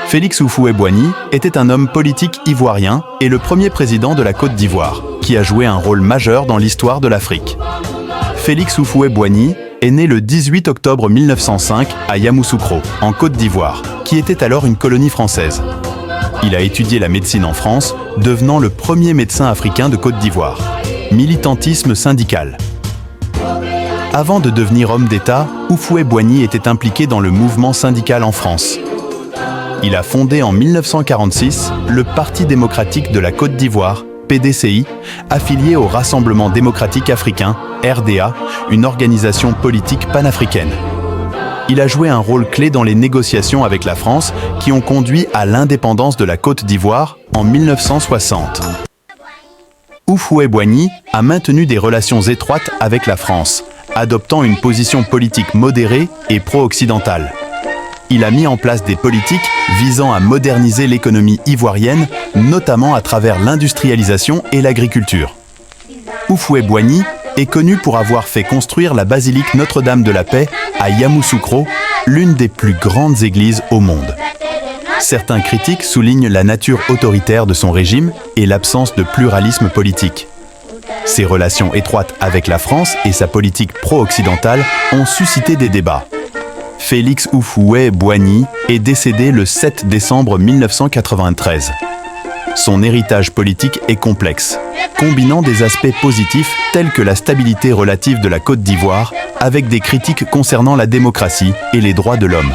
Félix Houphouët-Boigny était un homme politique ivoirien et le premier président de la Côte d'Ivoire, qui a joué un rôle majeur dans l'histoire de l'Afrique. Félix Houphouët-Boigny est né le 18 octobre 1905 à Yamoussoukro, en Côte d'Ivoire, qui était alors une colonie française. Il a étudié la médecine en France, devenant le premier médecin africain de Côte d'Ivoire. Militantisme syndical. Avant de devenir homme d'État, Houphouët-Boigny était impliqué dans le mouvement syndical en France. Il a fondé en 1946 le Parti démocratique de la Côte d'Ivoire, PDCI, affilié au Rassemblement démocratique africain, RDA, une organisation politique panafricaine. Il a joué un rôle clé dans les négociations avec la France qui ont conduit à l'indépendance de la Côte d'Ivoire en 1960. Houphouët-Boigny a maintenu des relations étroites avec la France, adoptant une position politique modérée et pro-occidentale. Il a mis en place des politiques visant à moderniser l'économie ivoirienne, notamment à travers l'industrialisation et l'agriculture. Houphouët-Boigny est connu pour avoir fait construire la basilique Notre-Dame de la Paix à Yamoussoukro, l'une des plus grandes églises au monde. Certains critiques soulignent la nature autoritaire de son régime et l'absence de pluralisme politique. Ses relations étroites avec la France et sa politique pro-occidentale ont suscité des débats. Félix Houphouët-Boigny est décédé le 7 décembre 1993. Son héritage politique est complexe, combinant des aspects positifs tels que la stabilité relative de la Côte d'Ivoire avec des critiques concernant la démocratie et les droits de l'homme.